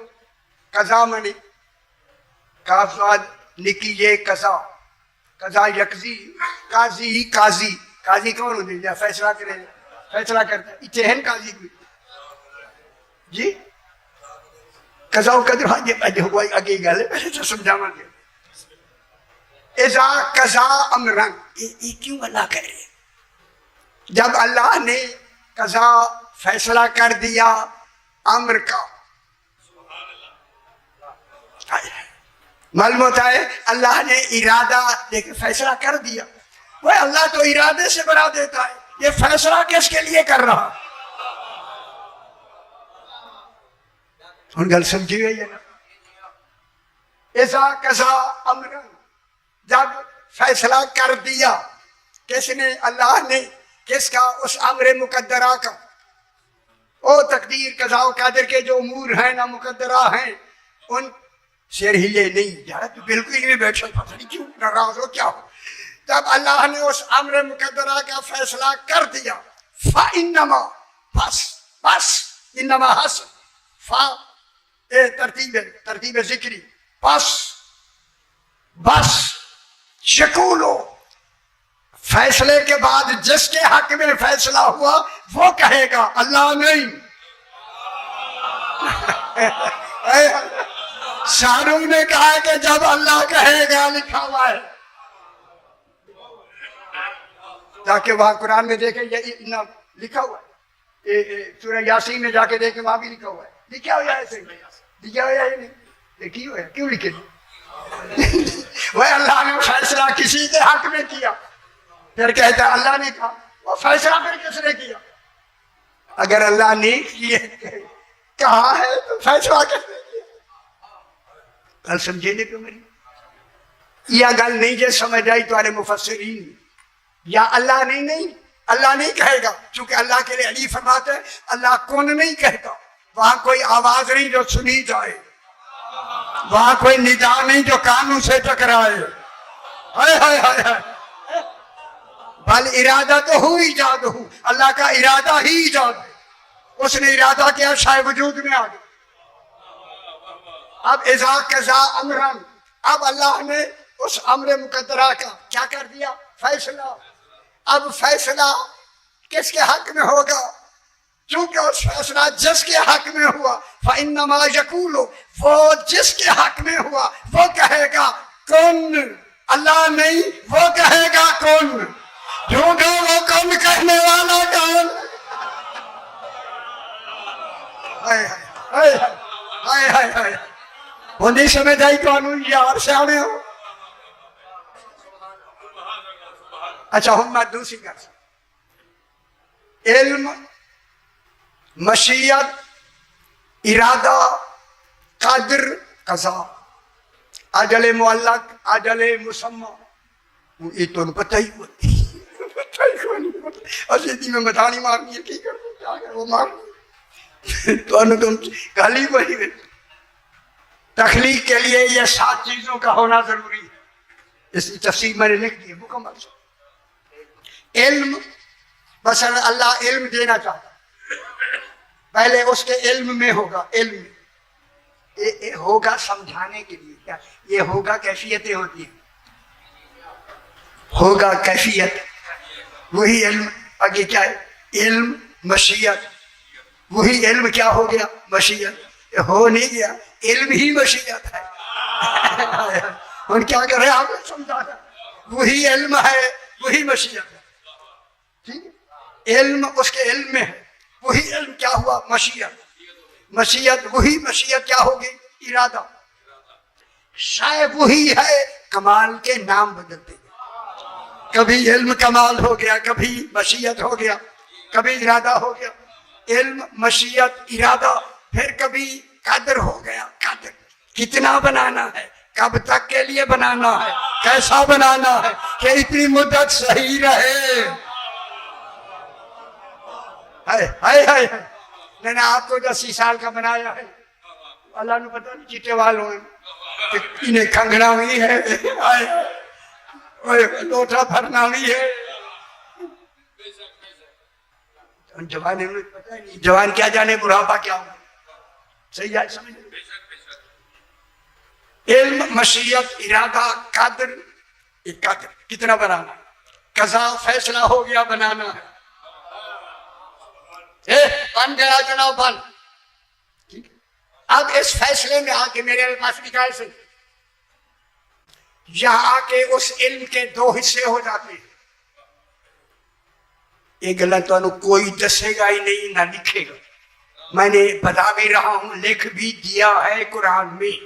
قضا منی کافات نکی یہ قضا قضا یقضی قاضی ہی قاضی قاضی کون ہوتے ہیں فیصلہ کرے فیصلہ کرتا ہے اتہن قاضی کوئی جی قضا و قدر ہاں یہ ہوا آگے گل ہے پہلے تو سمجھاواں گے اذا قضا امرن یہ کیوں اللہ کہہ رہے ہیں جب اللہ نے قضا فیصلہ کر دیا امر کا معلوم ہوتا ہے اللہ نے ارادہ دیکھ فیصلہ کر دیا وہ اللہ تو ارادے سے بنا دیتا ہے یہ فیصلہ کس کے لیے کر رہا ان گل سمجھی ہوئی ہے نا ایسا قضا امرن جب فیصلہ کر دیا کس نے اللہ نے کس کا اس امر مقدرہ کا او تقدیر قضاء و قدر کے جو امور ہیں نا مقدرہ ہیں ان سیر ہلے نہیں یار تو بالکل ہی نہیں بیٹھا پتہ نہیں کیوں ناراض ہو کیا ہو جب اللہ نے اس امر مقدرہ کا فیصلہ کر دیا فَإِنَّمَا بس انما حس فا ترتیب ذکری بس یقولو فیصلے کے بعد جس کے حق میں فیصلہ ہوا وہ کہے گا اللہ نہیں شاہ رخ نے کہا کہ جب اللہ کہے گا لکھا ہوا ہے تاکہ وہاں قرآن میں دیکھیں یہ لکھا ہوا ہے سورہ یاسین میں جا کے دیکھیں وہاں بھی لکھا ہوا ہے لکھا ہوا ہے ایسے لکھا ہوا ہے نہیں لکھی ہوا ہے کیوں لکھے وہ اللہ نے فیصلہ کسی کے حق میں کیا پھر کہتا ہے اللہ نے کہا وہ فیصلہ پھر کس نے کیا اگر اللہ نے کہا ہے تو فیصلہ کس نے کیا گل سمجھے نہیں کیوں میری یہ گل نہیں جو سمجھ آئی تمہارے مفسرین یا اللہ نہیں اللہ نہیں کہے گا چونکہ اللہ کے لیے علی فرماتے ہیں اللہ کون نہیں کہتا وہاں کوئی آواز نہیں جو سنی جائے وہاں کوئی ندا نہیں جو کانوں سے ٹکرائے ہائے ہائے ہائے ہائے بل ارادہ تو ہو ایجاد ہو اللہ کا ارادہ ہی ایجاد ہے اس نے ارادہ کیا شاید وجود میں آ گیا اب اذا قضا امرن اب اللہ نے اس امر مقدرہ کا کیا کر دیا فیصلہ اب فیصلہ کس کے حق میں ہوگا چونکہ اس فیصلہ جس کے حق میں ہوا فَإِنَّمَا يَقُولُ وہ جس کے حق میں ہوا وہ کہے گا کن اللہ نہیں وہ کہے گا کن جھوٹا وہ کن کہنے والا کون وہ نہیں سمجھ آئی قانون یار سے آنے ہو اچھا ہم میں دوسری کر علم مشیت ارادہ قدر قضا اجل معلق اجل مسمى یہ تو پتہ ہی نہیں میں بتانی مارنی ہے کی کروں کیا کروں وہ مارنی تو تم گالی وہی تخلیق کے لیے یہ 7 چیزوں کا ہونا ضروری ہے اس کی تفصیل میں نے لکھ دی مکمل سے علم بس اللہ علم دینا چاہتا پہلے اس کے علم میں ہوگا علم یہ ہوگا سمجھانے کے لیے کیا یہ ہوگا کیفیتیں ہوتی ہیں ہوگا کیفیت وہی علم آگے کیا ہے علم مشیت وہی علم کیا ہو گیا مشیت ہو نہیں گیا علم ہی مشیت ہے اور کیا کر رہے آپ نے سمجھانا وہی علم ہے وہی مشیت ہے ٹھیک ہے علم اس کے علم میں ہے وہی علم کیا ہوا مشیت وہی مشیت کیا ہوگی ارادہ شاید وہی ہے کمال کے نام بدلتے کبھی علم کمال ہو گیا کبھی مشیت ہو گیا کبھی ارادہ ہو گیا علم مشیت ارادہ پھر کبھی قدر ہو گیا قدر کتنا بنانا ہے کب تک کے لیے بنانا ہے کیسا بنانا ہے کہ اتنی مدت صحیح رہے میں نے آپ کو 10 سال کا بنایا ہے اللہ نے پتہ نہیں چیٹے والوں ہیں انہیں کھنگنا بھی ہے لوٹا بھرنا بھی ہے جوان پتہ نہیں جوان کیا جانے بڑھاپا کیا ہوگا صحیح ہے سمجھ علم مشیت ارادہ قدر ایک قدر کتنا بنانا, قضا فیصلہ ہو گیا بنانا ہے, بن گیا جناب بن. اب اس فیصلے میں آ کے میرے پاس نکال سے یہاں آ کے اس علم کے دو حصے ہو جاتے ہیں. یہ گلا تو کوئی دسے گا ہی نہیں نہ لکھے گا, میں نے بتا بھی رہا ہوں, لکھ بھی دیا ہے قرآن میں.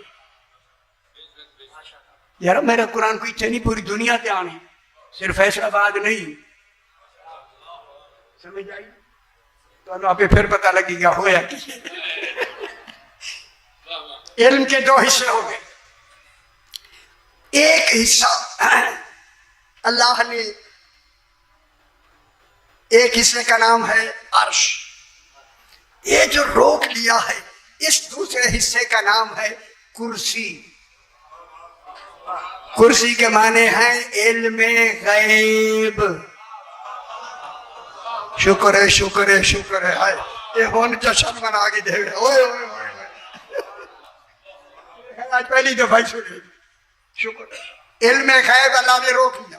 یار میرا قرآن کو اتنی پوری دنیا تے آنی, صرف فیصلہ آباد نہیں, سمجھ آئی تو آپ پھر پتہ لگے گا ہویا کہ علم کے دو حصے ہو گئے. ایک حصہ اللہ نے, ایک حصے کا نام ہے عرش, یہ جو روک لیا ہے. اس دوسرے حصے کا نام ہے کرسی. کرسی کے معنی ہیں علم غیب. شکر ہے شکر ہے شکر ہے, یہ ہون جشن منا کے دے گئے. اوئے اوئے اوئے آج پہلی دفعہ سنے, شکر علم غیب اللہ نے روک لیا.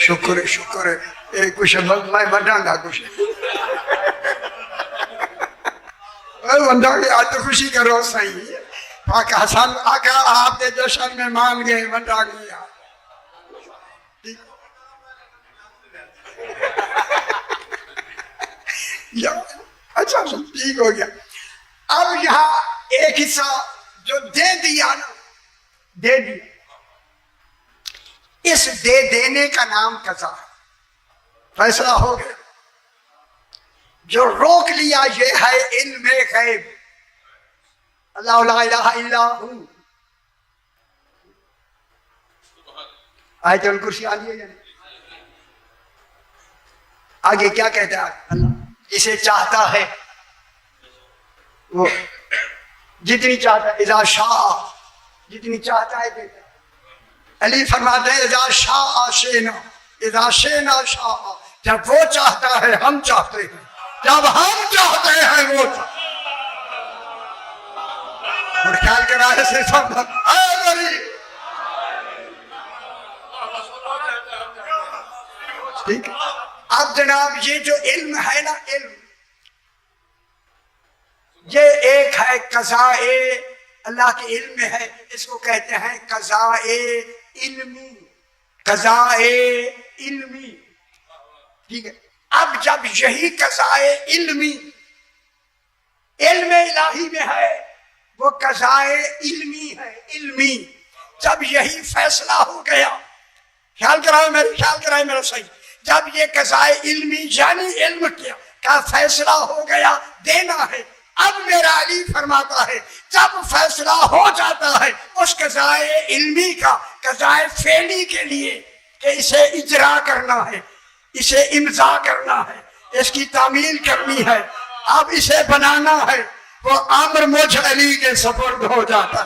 شکر ہے شکر ہے, کچھ میں بڑھا گا کچھ بندہ آج تو خوشی کرو صحیح. حسن آقا آپ نے جشن میں مان گئے بندہ گیا. اچھا ٹھیک ہو گیا. اب یہاں ایک حصہ جو دے دیا نا, دے دیا, اس دے دینے کا نام قضا ہے, فیصلہ ہو گیا. جو روک لیا یہ ہے علم غیب. اللہ لا الہ الا ہو. آیت الکرسی آ گئی ہے. آگے کیا کہتا ہے اللہ, جسے چاہتا ہے وہ جتنی چاہتا ہے, اذا شاء, جتنی چاہتا ہے دیتا ہے. علی فرماتے ہیں اذا شاء شینا, اذا شینا شاء, جب وہ چاہتا ہے ہم چاہتے ہیں, جب ہم چاہتے ہیں وہ چاہتے ہیں. اور خیال کرا ہے سے سب ٹھیک ہے. اب جناب یہ جو علم ہے نا, علم یہ ایک ہے قضاء اللہ کے علم میں ہے, اس کو کہتے ہیں قضاء علمی, قضاء علمی. ٹھیک ہے. اب جب یہی قضاء علمی علم الہی میں ہے, وہ قضاء علمی ہے, علمی. جب یہی فیصلہ ہو گیا, خیال کرائے میرا صحیح, جب یہ قضاء علمی یعنی علم کیا کا فیصلہ ہو گیا دینا ہے. اب میرا علی فرماتا ہے جب فیصلہ ہو جاتا ہے اس قضاء علمی کا قضاء فعلی کے لیے کہ اسے اجرا کرنا ہے, اسے امضا کرنا ہے, اس کی تعمیل کرنی ہے, اب اسے بنانا ہے, وہ امر مجھ علی کے سپرد ہو جاتا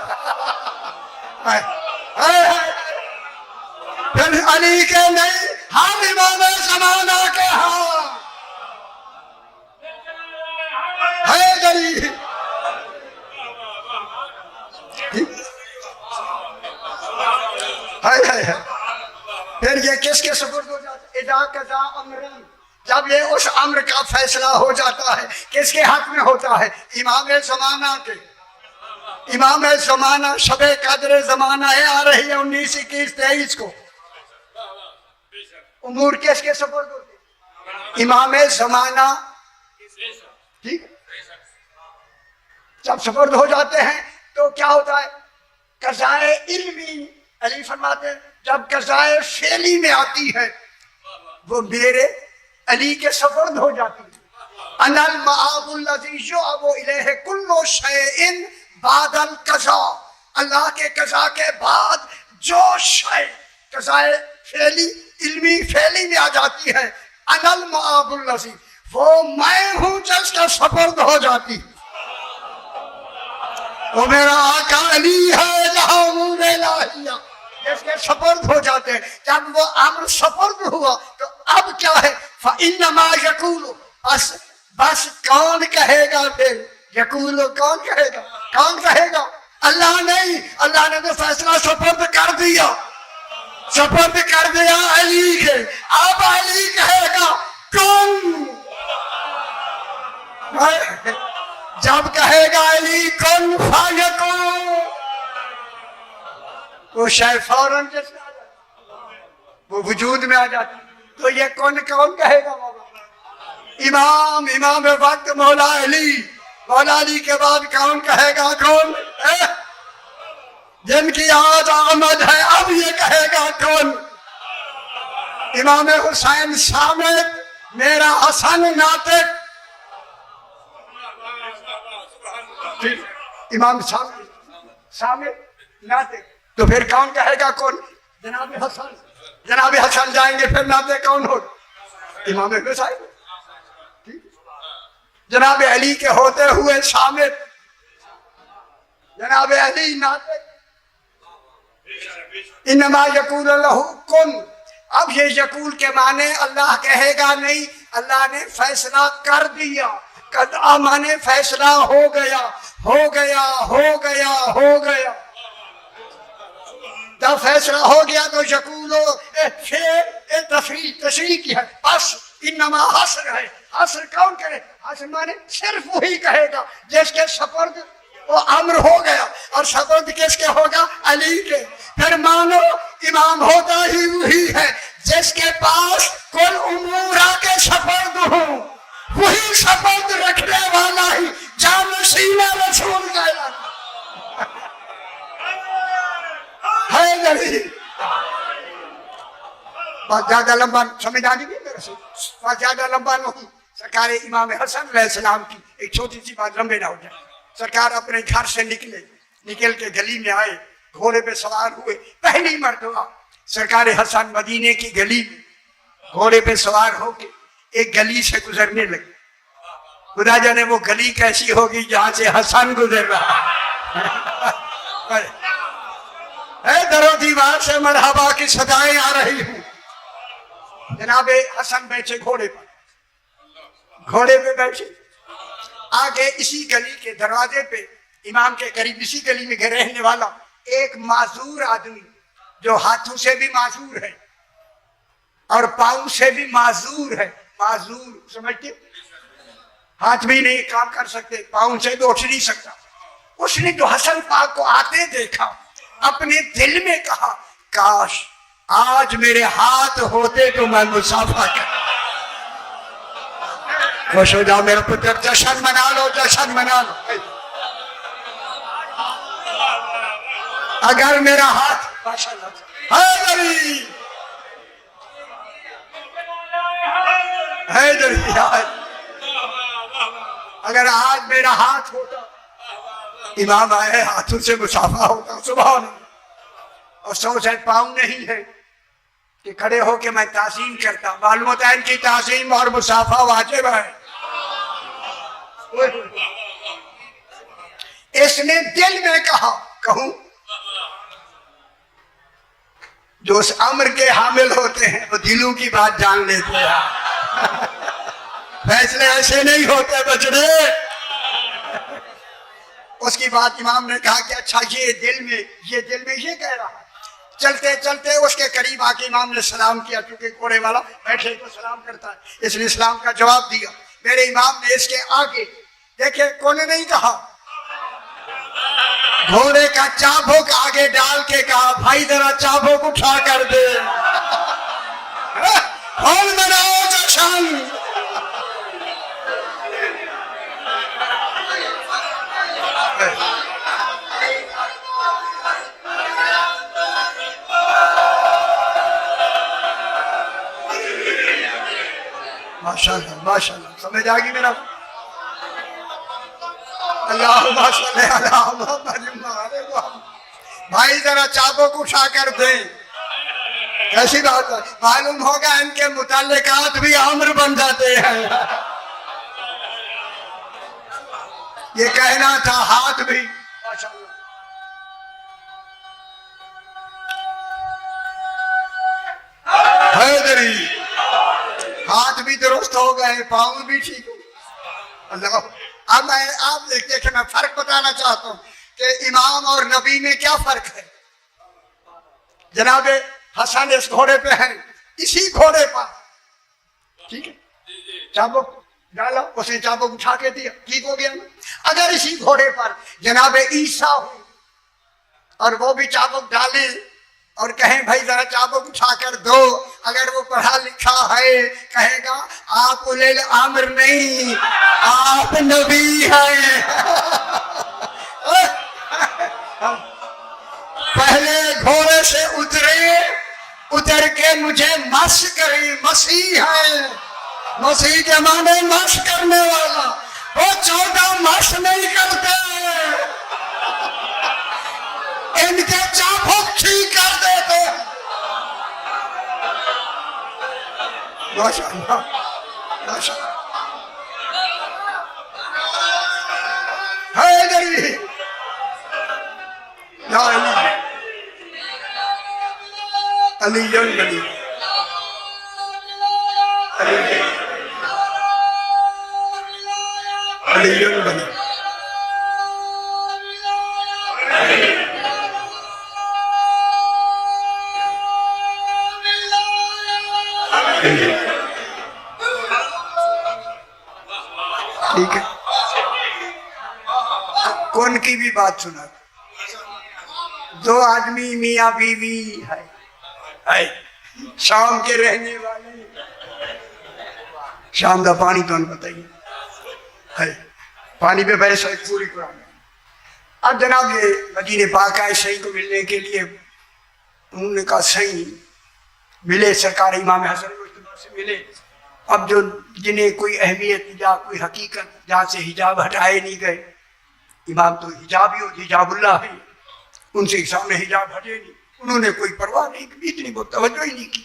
ہے. پھر علی کے نہیں, ہم امام زمانہ کے ہاں ہے گری. پھر یہ کس کے سپرد ہو جاتا ہے؟ اذا قضا امرن, جب یہ اس امر کا فیصلہ ہو جاتا ہے, کس کے حق میں ہوتا ہے؟ امام زمانہ کے. امام زمانہ شب قدر زمانہ ہے, آ رہی ہے 19 21 23 کو. امور کس کے سپرد ہوتے ہیں؟ امام زمانہ. ٹھیک, جب سپرد ہو جاتے ہیں تو کیا ہوتا ہے؟ قضاء علمی. علی فرماتے ہیں جب قضاء فعلی میں آتی ہے وہ میرے علی کے سپرد ہو جاتی ہے. انا المآب الذی یعب الیہ کل شیء بعد القضاء, اللہ کے قضاء کے بعد جو شے قضاء فعلی علمی فعلی میں آ جاتی ہے, انا المآب الذی, وہ میں ہوں جس کا سپرد ہو جاتی. وہ میرا آقا علی ہے جہاں امور الہیہ جس کے سپرد ہو جاتے ہیں. جب وہ امر سپرد ہوا تو اب کیا ہے؟ فَإِنَّمَا يَقُولُ, بس کون کہے گا پھر یقول کون کہے گا؟ کون کہے گا؟ اللہ نہیں، اللہ نے تو فیصلہ سپرد کر دیا، سپرد کر دیا علی کے. اب علی کہے گا کون، جب کہے گا علی کن فیکون، وہ شے فوراً جس میں آ جاتی، وہ وجود میں آ جاتی. تو یہ کون کہے گا بابا؟ امام وقت مولا علی. مولا علی کے بعد کون کہے گا؟ کون جن کی آج آمد ہے اب یہ کہے گا کون؟ امام حسین سامت، میرا حسن ناطق. امام سامت ناطق. تو پھر کون کہے گا کون؟ جناب حسن. جناب حسن جائیں گے پھر ناطق کون ہو؟ امام حسین. جناب علی کے ہوتے ہوئے سامت، جناب علی ناطق. انما یقول لہ کن. اب یہ یقول کے معنی اللہ کہے گا نہیں، اللہ نے فیصلہ کر دیا. قد مانے فیصلہ ہو گیا، ہو گیا، ہو گیا، ہو گیا. جب فیصلہ ہو گیا تو یقولو تشریح کی ہے. بس انما حسر ہے. حسر کون کرے؟ حسر مانے صرف وہی کہے گا جس کے سپرد وہ امر ہو گیا. اور سپرد کس کے ہوگا؟ علی کے. پھر مانو امام ہوتا ہی وہی ہے جس کے پاس کل امور کے سپرد ہوں، وہی سپرد رکھنے والا ہی جانشین رسول کہلاتا ہے. نہیں بہت زیادہ لمبا سمجھ آ گئی میرے سے، بہت زیادہ لمبا نہیں. سرکار امام حسن علیہ السلام کی ایک چھوٹی سی بات، لمبے نہ ہو جائے. سرکار اپنے گھر سے نکل کے گلی میں آئے، گھوڑے پہ سوار ہوئے. پہلی مرتبہ سرکار حسن مدینے کی گلی میں گھوڑے پہ سوار ہو کے ایک گلی سے گزرنے لگے. خدا جانے وہ گلی کیسی ہوگی جہاں سے حسن گزر رہا ہے. در و دیوار سے مرحبا کی صدائیں آ رہی ہوں. جناب حسن بیٹھے گھوڑے پہ بیٹھے. آگے اسی گلی کے دروازے پہ امام کے قریب اسی گلی میں رہنے والا ایک معذور آدمی، جو ہاتھوں سے بھی معذور ہے اور پاؤں سے بھی معذور ہے. معذور سمجھتے؟ ہاتھ بھی نہیں کام کر سکتے، پاؤں سے بھی اٹھ نہیں سکتا. اس نے جو حسن پاک کو آتے دیکھا، اپنے دل میں کہا کاش آج میرے ہاتھ ہوتے تو میں مسافہ کرتا. خوش ہو جاؤ میرا پتر، جشن منا لو، جشن منا لو. اگر میرا ہاتھ اگر آج میرا ہاتھ ہوتا، امام آئے ہاتھوں سے مسافہ ہوتا. سبحان اللہ. اور سو سے پاؤں نہیں ہے کہ کھڑے ہو کے میں تعظیم کرتا. معلوم ہوتا ہے ان کی تعظیم اور مسافہ واجب ہے. اس نے دل میں کہا کہوں. جو اس امر کے حامل ہوتے ہیں وہ دلوں کی بات جان لیتے ہیں. فیصلے ایسے نہیں ہوتے بچڑے. اس کی بات امام نے کہا کہ اچھا یہ دل میں یہ کہہ رہا. چلتے چلتے اس کے قریب آ کے امام نے سلام کیا، کیونکہ گھوڑے والا بیٹھے تو سلام کرتا ہے، اس نے اسلام کا جواب دیا. میرے امام نے اس کے آگے دیکھے کون نہیں کہا، گھوڑے کا چابک آگے ڈال کے کہا بھائی ذرا چابک اٹھا کر دے. کون مناؤ جشن. ماشاءاللہ ماشاءاللہ. سمجھ آ گئی میرا؟ اللہم صلی علی محمد. بھائی ذرا چابک اٹھا کر دیں. کیسی بات ہے. معلوم ہوگا ان کے متعلقات بھی امر بن جاتے ہیں. یہ کہنا تھا ہاتھ بھی. حیدری ہاتھ بھی درست ہو گئے، پاؤں بھی ٹھیک ہو. اللہ اب میں آپ دیکھتے کہ میں فرق بتانا چاہتا ہوں کہ امام اور نبی میں کیا فرق ہے. جناب حسن اس گھوڑے پہ ہیں, اسی گھوڑے پر, ٹھیک ہے, چابک ڈالا, اس نے چابک اٹھا کے دیا, ٹھیک ہو گیا. اگر اسی گھوڑے پر جناب عیسیٰ ہو اور وہ بھی چابک ڈالے اور کہیں بھائی ذرا چابک اٹھا کر دو, اگر وہ پڑھا لکھا ہے کہے گا آپ اولے الامر نہیں, آپ نبی ہیں. پہلے گھوڑے سے اتر کے مجھے مس کریں, مسیح ہے. مسیح کے معنی مس کرنے والا, وہ 14 مس نہیں کرتے, ان کے چابک ٹھیک کر دیتے. ماشاء اللہ, ماشاء اللہ. حیدری یا علی بلی علی بلی. ٹھیک ہے, کون کی بھی بات سنا, 2 آدمی میاں بیوی ہے, شام کے رہنے والے, شام کا پانی تو بتائیے ہے, پانی پہ بحث ہے پوری قرآن میں. اب جناب یہ مدینے پاک آئے صحیح کو ملنے کے لیے, انہوں نے کہا صحیح ملے, سرکار امام حسن مجتبی سے ملے. اب جو جنہیں کوئی اہمیت یا کوئی حقیقت جہاں سے حجاب ہٹائے نہیں گئے, امام تو حجاب ہی ہو, حجاب اللہ ہے, ان سے سامنے حجاب ہٹے نہیں, انہوں نے کوئی پرواہ نہیں کی, اتنی بہت توجہ ہی نہیں کی.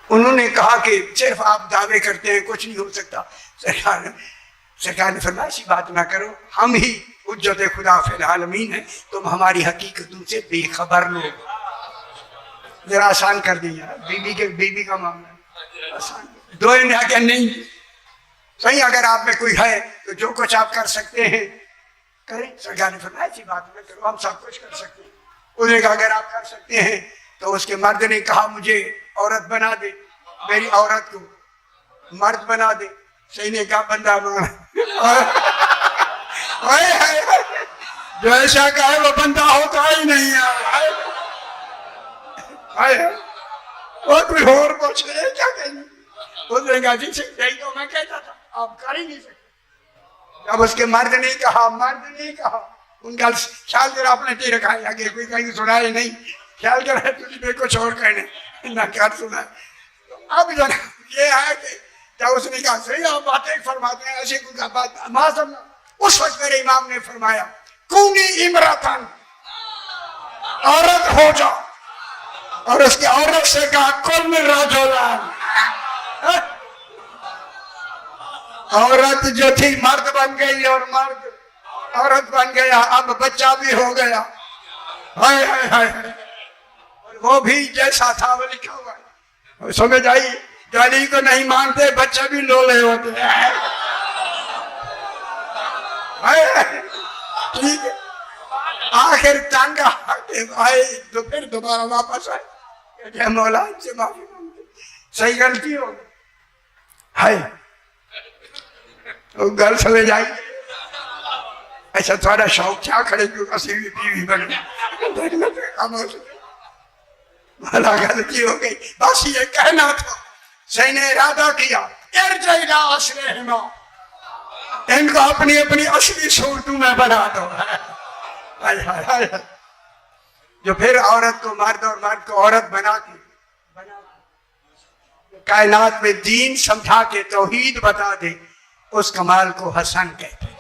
انہوں نے کہا کہ صرف آپ دعوے کرتے ہیں کچھ نہیں ہو سکتا. سرکار نے فرمایا ایسی بات نہ کرو, ہم ہی حجت خدا فی العالمین ہیں, تم ہماری حقیقتوں سے بے خبر لوگ. ذرا آسان کر دیا, بیوی کا معاملہ آسان. دو نے کہا کہ نہیں صحیح, اگر آپ میں کوئی ہے تو جو کچھ آپ کر سکتے ہیں کریں. سرکار نے فرمایا ایسی بات نہ کرو, ہم سب کچھ کر سکتے ہیں. انہوں نے کہا اگر آپ کر سکتے ہیں تو اس کے مرد نے کہا مجھے عورت بنا دے, میری عورت کو مرد بنا دے. صحیح نے کہا بندہ بنا, جو ایسا کہے وہ بندہ ہوتا ہی نہیں ہے. اور کوئی اور پوچھ رہے کیا کہیں, اس نے کہا جی یہی تو میں کہتا تھا, آپ کر ہی نہیں سکتے. اب اس کے مرد نے کہا, ان کا خیال کر آپ نے دے رکھا ہے, آگے کوئی کہیں سنائے نہیں, خیال کر رہے تجھے میں کچھ اور کہنے نہ کیا سنا. اب جناب یہ ہے کہ جب اس نے کہا صحیح آپ باتیں فرماتے ہیں, ایسے کوئی بات معذم. اس وقت میرے امام نے فرمایا کونی امراتن, عورت ہو جا, اور اس کے عورت سے کہا کن رجلان, عورت جو تھی مرد بن گئی اور مرد عورت بن گیا, اب بچہ بھی ہو گیا. ہائے ہائے ہائے, اور وہ بھی جیسا تھا وہ لکھا ہوا ہے. سمجھ آئی, جو علی کو نہیں مانتے بچہ بھی لولے ہوتے ہیں. ٹھیک ہے, آخر تنگ آئے تو پھر دوبارہ واپس آئے کہ مولا ان سے معافی مانگتے, صحیح غلطی ہو گئی. ہائے وہ گل سمجھ آئی. اچھا تھوڑا شوق کیا کھڑے کیوں کسی بھی بیوی بن مولا غلطی ہو گئی, بس یہ کہنا تھا. صحیح نے ارادہ کیا ارجع الی اصلہما, ان کو اپنی اپنی اصلی صورتوں میں بنا دو. جو پھر عورت کو مرد اور مرد کو عورت بنا کے کائنات میں دین سمجھا کے توحید بتا دے, اس کمال کو حسن کہتے ہیں.